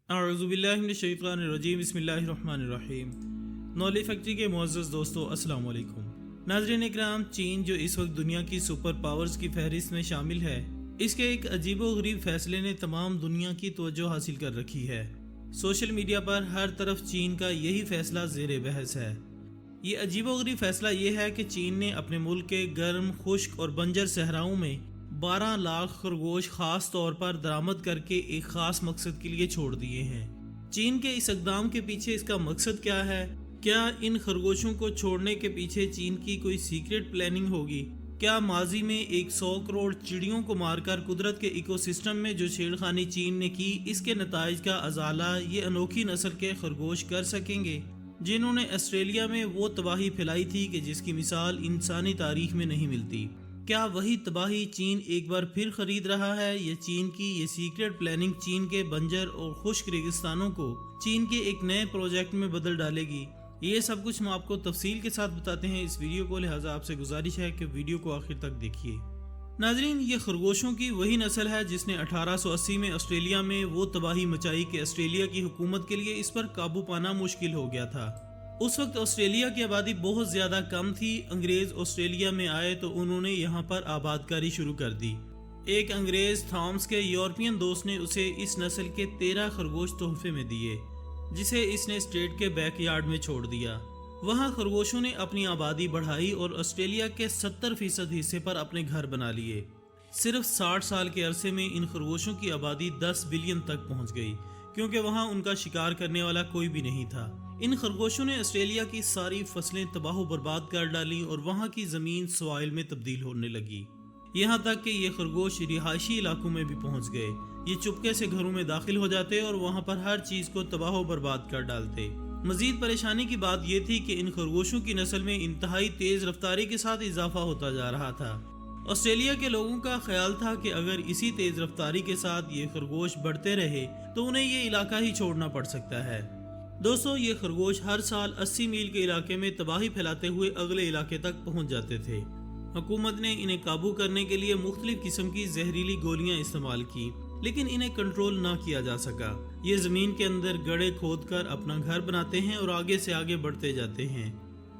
اعوذ باللہ من الشیطان الرجیم، بسم اللہ الرحمن الرحیم۔ نالج فیکٹری کے معزز دوستو، السلام علیکم۔ ناظرین اکرام، چین جو اس وقت دنیا کی سپر پاورز کی فہرست میں شامل ہے، اس کے ایک عجیب و غریب فیصلے نے تمام دنیا کی توجہ حاصل کر رکھی ہے۔ سوشل میڈیا پر ہر طرف چین کا یہی فیصلہ زیر بحث ہے۔ یہ عجیب و غریب فیصلہ یہ ہے کہ چین نے اپنے ملک کے گرم، خشک اور بنجر صحراؤں میں 12 لاکھ خرگوش خاص طور پر درآمد کر کے ایک خاص مقصد کے لیے چھوڑ دیے ہیں۔ چین کے اس اقدام کے پیچھے اس کا مقصد کیا ہے؟ کیا ان خرگوشوں کو چھوڑنے کے پیچھے چین کی کوئی سیکرٹ پلاننگ ہوگی؟ کیا ماضی میں 100 کروڑ چڑیوں کو مار کر قدرت کے ایکو سسٹم میں جو چھیڑخانی چین نے کی، اس کے نتائج کا ازالہ یہ انوکھی نسل کے خرگوش کر سکیں گے، جنہوں نے آسٹریلیا میں وہ تباہی پھیلائی تھی کہ جس کی مثال انسانی تاریخ میں نہیں ملتی؟ کیا وہی تباہی چین ایک بار پھر خرید رہا ہے، یا چین کی یہ سیکرٹ پلاننگ چین کے بنجر اور خشک ریگستانوں کو چین کے ایک نئے پروجیکٹ میں بدل ڈالے گی؟ یہ سب کچھ ہم آپ کو تفصیل کے ساتھ بتاتے ہیں اس ویڈیو کو، لہٰذا آپ سے گزارش ہے کہ ویڈیو کو آخر تک دیکھیے۔ ناظرین، یہ خرگوشوں کی وہی نسل ہے جس نے 1880 میں آسٹریلیا میں وہ تباہی مچائی کہ آسٹریلیا کی حکومت کے لیے اس پر قابو پانا مشکل ہو گیا تھا۔ اس وقت آسٹریلیا کی آبادی بہت زیادہ کم تھی۔ انگریز آسٹریلیا میں آئے تو انہوں نے یہاں پر آباد کاری شروع کر دی۔ ایک انگریز تھامس کے یورپین دوست نے اسے اس نسل کے 13 خرگوش تحفے میں دیے، جسے اس نے اسٹیٹ کے بیک یارڈ میں چھوڑ دیا۔ وہاں خرگوشوں نے اپنی آبادی بڑھائی اور آسٹریلیا کے 70% حصے پر اپنے گھر بنا لیے۔ صرف 60 سال کے عرصے میں ان خرگوشوں کی آبادی 10 بلین تک پہنچ گئی، کیونکہ وہاں ان کا شکار کرنے والا کوئی بھی نہیں تھا۔ ان خرگوشوں نے آسٹریلیا کی ساری فصلیں تباہ و برباد کر ڈالی اور وہاں کی زمین سوائل میں تبدیل ہونے لگی، یہاں تک کہ یہ خرگوش رہائشی علاقوں میں بھی پہنچ گئے۔ یہ چپکے سے گھروں میں داخل ہو جاتے اور وہاں پر ہر چیز کو تباہ و برباد کر ڈالتے۔ مزید پریشانی کی بات یہ تھی کہ ان خرگوشوں کی نسل میں انتہائی تیز رفتاری کے ساتھ اضافہ ہوتا جا رہا تھا۔ آسٹریلیا کے لوگوں کا خیال تھا کہ اگر اسی تیز رفتاری کے ساتھ یہ خرگوش بڑھتے رہے تو انہیں یہ علاقہ ہی چھوڑنا پڑ سکتا ہے۔ دوستو، یہ خرگوش ہر سال 80 میل کے علاقے میں تباہی پھیلاتے ہوئے اگلے علاقے تک پہنچ جاتے تھے۔ حکومت نے انہیں قابو کرنے کے لیے مختلف قسم کی زہریلی گولیاں استعمال کی، لیکن انہیں کنٹرول نہ کیا جا سکا۔ یہ زمین کے اندر گڑھے کھود کر اپنا گھر بناتے ہیں اور آگے سے آگے بڑھتے جاتے ہیں۔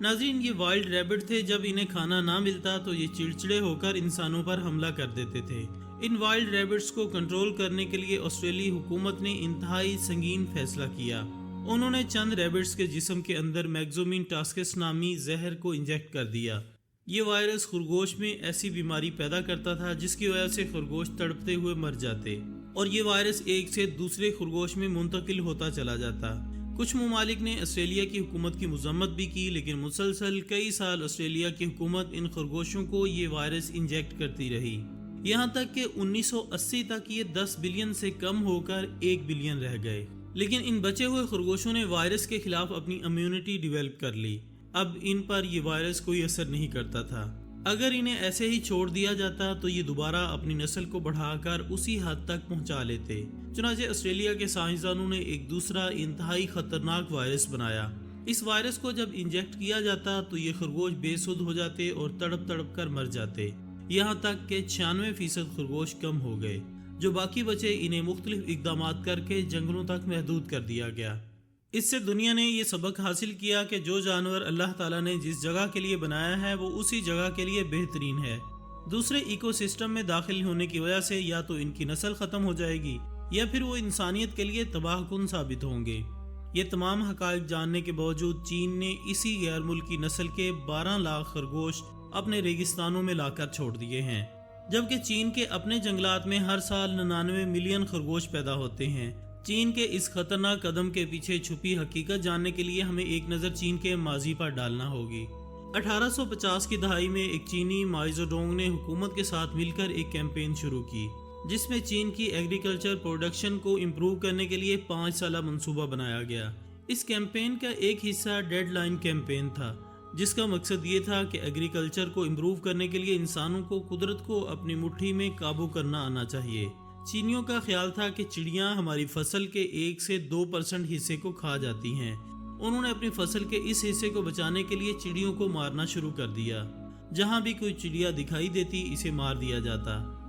ناظرین، یہ وائلڈ ریبٹ تھے۔ جب انہیں کھانا نہ ملتا تو یہ چڑچڑے ہو کر انسانوں پر حملہ کر دیتے تھے۔ ان وائلڈ ریبٹس کو کنٹرول کرنے کے لیے آسٹریلی حکومت نے انتہائی سنگین فیصلہ کیا۔ انہوں نے چند ریبٹس کے جسم کے اندر میگزومین ٹاسکس نامی زہر کو انجیکٹ کر دیا۔ یہ وائرس خرگوش میں ایسی بیماری پیدا کرتا تھا جس کی وجہ سے خرگوش تڑپتے ہوئے مر جاتے، اور یہ وائرس ایک سے دوسرے خرگوش میں منتقل ہوتا چلا جاتا۔ کچھ ممالک نے آسٹریلیا کی حکومت کی مذمت بھی کی، لیکن مسلسل کئی سال آسٹریلیا کی حکومت ان خرگوشوں کو یہ وائرس انجیکٹ کرتی رہی، یہاں تک کہ 1980 تک یہ 10 بلین سے کم ہو کر 1 بلین رہ گئے۔ لیکن ان بچے ہوئے خرگوشوں نے وائرس کے خلاف اپنی امیونٹی ڈیولپ کر لی۔ اب ان پر یہ وائرس کوئی اثر نہیں کرتا تھا۔ اگر انہیں ایسے ہی چھوڑ دیا جاتا تو یہ دوبارہ اپنی نسل کو بڑھا کر اسی حد تک پہنچا لیتے۔ چنانچہ آسٹریلیا کے سائنسدانوں نے ایک دوسرا انتہائی خطرناک وائرس بنایا۔ اس وائرس کو جب انجیکٹ کیا جاتا تو یہ خرگوش بے سدھ ہو جاتے اور تڑپ تڑپ کر مر جاتے، یہاں تک کہ 96% خرگوش کم ہو گئے۔ جو باقی بچے، انہیں مختلف اقدامات کر کے جنگلوں تک محدود کر دیا گیا۔ اس سے دنیا نے یہ سبق حاصل کیا کہ جو جانور اللہ تعالیٰ نے جس جگہ کے لیے بنایا ہے وہ اسی جگہ کے لیے بہترین ہے۔ دوسرے ایکو سسٹم میں داخل ہونے کی وجہ سے یا تو ان کی نسل ختم ہو جائے گی یا پھر وہ انسانیت کے لیے تباہ کن ثابت ہوں گے۔ یہ تمام حقائق جاننے کے باوجود چین نے اسی غیر ملکی نسل کے 12 لاکھ خرگوش اپنے ریگستانوں میں لا کر چھوڑ دیے ہیں، جبکہ چین کے اپنے جنگلات میں ہر سال 99 ملین خرگوش پیدا ہوتے ہیں۔ چین کے اس خطرناک قدم کے پیچھے چھپی حقیقت جاننے کے لیے ہمیں ایک نظر چین کے ماضی پر ڈالنا ہوگی۔ 1850 کی دہائی میں ایک چینی مائزوڈونگ نے حکومت کے ساتھ مل کر ایک کیمپین شروع کی، جس میں چین کی ایگریکلچر پروڈکشن کو امپروو کرنے کے لیے 5 سالہ منصوبہ بنایا گیا۔ اس کیمپین کا ایک حصہ ڈیڈ لائن کیمپین تھا، جس کا مقصد یہ تھا کہ ایگریکلچر کو امپروو کرنے کے لیے انسانوں کو قدرت کو اپنی مٹھی میں قابو کرنا آنا چاہیے۔ چینیوں کا خیال تھا کہ چڑیاں ہماری فصل کے 1 سے 2% حصے کو کھا جاتی ہیں۔ انہوں نے اپنی فصل کے اس حصے کو بچانے کے لیے چڑیوں کو مارنا شروع کر دیا۔ جہاں بھی کوئی چڑیا دکھائی دیتی اسے مار دیا جاتا۔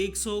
100